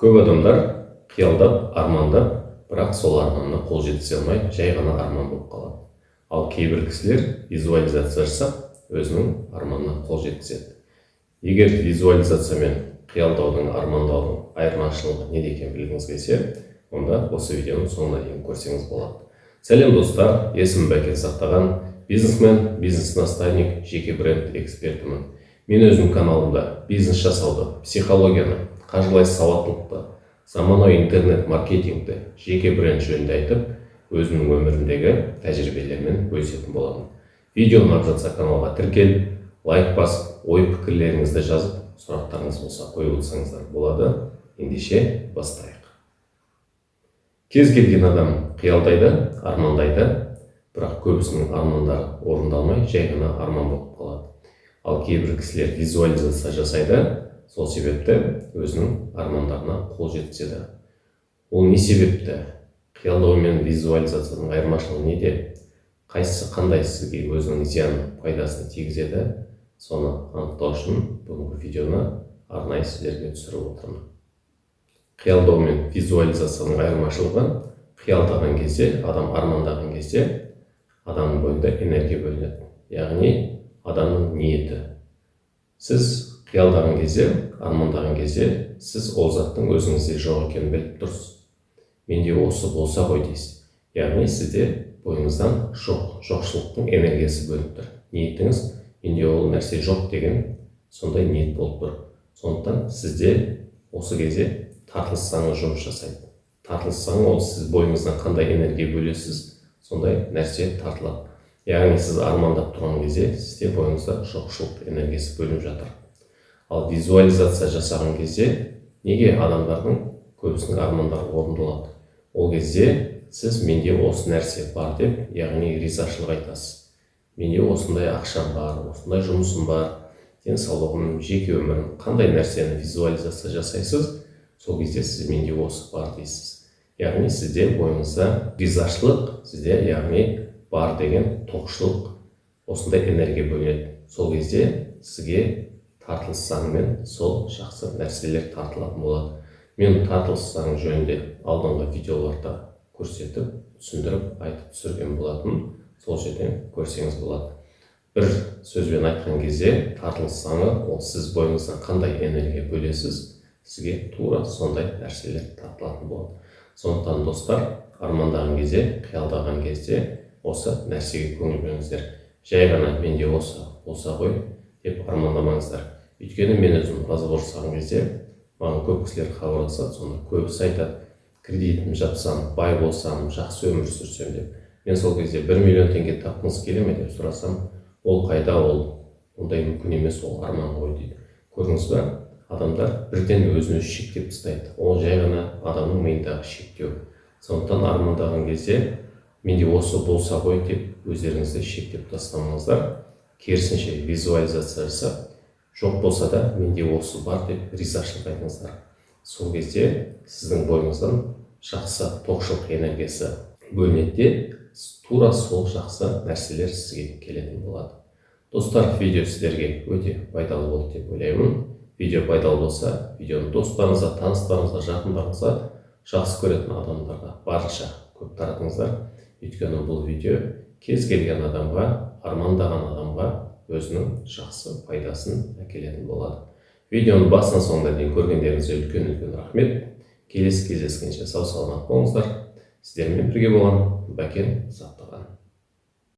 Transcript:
Көп адамдар қиялдап, армандап, бірақ сол арманына қол жеткізе алмай, жай ғана арман болып қалады. Ал кейбір кісілер визуализация жасап, өзінің арманына қол жеткізеді. Егер визуализация мен қиялдаудың, армандаудың айырмашылығы неде екенін білгіңіз келсе, онда осы видеоның соңына дейін көрсеңіз болады. Сәлем достар, есімім Бәкен Сақтаған, бизнесмен, бизнес-наставник, жеке бренд экспертімін. Мен өзім каналымда бизнес жасауды, психологияны, қаржылай сауаттылықты, заманауи интернет-маркетингті, жеке бренд жөнінде айтып, өзімнің өмірімдегі тәжірибелермен бөлісетін боламын. Видео ұнап жатса каналға тіркел, лайк басып, ой-пікірлеріңізді жазып, сұрақтарыңыз болса қойып отырсаңыздар болады. Ендеше бастайық. Кез келген адам қиялдайды, армандайды, бірақ көбісінің армандары орындалмай, жай ғана арман болып қалады. Ал кейбір кісілер визуализация жасайды, сол себепті өзінің армандарына қол жеткізеді. Ол не себепті? Қиялдау мен визуализацияның айырмашылығы неде? Қайсысы қандай сізге өзінің зиян пайдасын тигізеді? Соны анықтау үшін бүгінгі видеоны арнайы сіздерге түсіріп отырмын. Қиялдау мен визуализацияның айырмашылығы: қиялдаған кезде, адам армандаған кезде адамның бойында энергия бөлінеді, яғни адамның ниеті. Сіз қиялдаған кезде, армандаған кезде, сіз ол заттың өзіңізде жоқ екенін біліп тұрсыз. Менде осы болса ғой дейсіз. Яғни сізде бойыңыздан жоқшылықтың энергиясы бөлініп тұр. Ниетіңіз, менде ол нәрсе жоқ деген сондай ниет болып тұр. Сондықтан сізде осы кезде тартылыс заңы жұмыс жасайды. Тартылыс заңы ол сіз бойыңыздан қандай энергия бөлесіз, сондай нәрсе тартылады. Яғни сіз армандап тұрған кезде сізде бойыңызда жоқшылық энергиясы бөлініп жатыр. Ал визуализация жасаған кезде неге адамдардың көбісінің армандары орындалады? Ол кезде сіз менде осы нәрсе бар деп, яғни ризашылық айтасыз. Менде осындай ақшам бар, осындай жұмысым бар, денсаулығым, жеке өмірім, қандай нәрсені визуализация жасайсыз, сол кезде сіз менде осы бар дейсіз. Яғни сізде бойыңызда ризашылық, сізде яғни бар деген тоқшылық, осындай энергия бөлінеді. Сол кезде сізге тартылыс заңымен сол жақсы нәрселер тартылатын болады. Мен тартылыс заңы жөнінде алдыңғы видеоларда көрсетіп, түсіндіріп, айтып түсірген болатын. Сол жерден көрсеңіз болады. Бір сөзбен айтқан кезде тартылыс заңы ол сіз бойыңыздан қандай энергия бөлесіз, сізге тура сондай нәрселер тартылатын болады. Сондықтан достар, армандаған кезде, қиялдаған кезде осы нәрсеге көңіл бөліңіздер. Жай ғана менде осы болса ғой деп армандамаңыздар. Өйткені мен өзім разговор жасаған кезде маған көп кісілер хабарласады, сонда көбісі айтады: кредитім жапсам, бай болсам, жақсы өмір сүрсем деп. Мен сол кезде 1 миллион теңге тапқыңыз келе ме деп сұрасам, ол қайда, ол ондай мүмкін емес, ол арман ғой дейді. Көрдіңіз бе? Адамдар бірден өзін өзі шектеп тастайды. Ол жай ғана адамның миындағы шектеу. Сондықтан армандаған кезде менде осы болса ғой деп өздеріңізді шектеп тастамаңыздар. Керісінше визуализация жасап, жоқ болса да менде осы бар деп ризашылық айтыңыздар. Сол кезде сіздің бойыңыздан жақсы тоқшылық энергиясы бөлінеді, тура сол жақсы нәрселер сізге келетін болады. Достар, видео сіздерге өте пайдалы болды деп ойлаймын. Видео пайдалы болса, видеоны достарыңызға, таныстарыңызға, жақындарыңызға, жақсы көретін адамдарға барынша көп таратыңыздар. Өйткені бұл видео кез келген адамға, армандаған адамға өзінің жақсы пайдасын әкелетін болады. Видеоны басынан соңына дейін көргендеріңізге үлкен рахмет. Келесі кездескенше сау саламат болыңыздар. Сіздермен бірге болған Бәкен Сақтаған.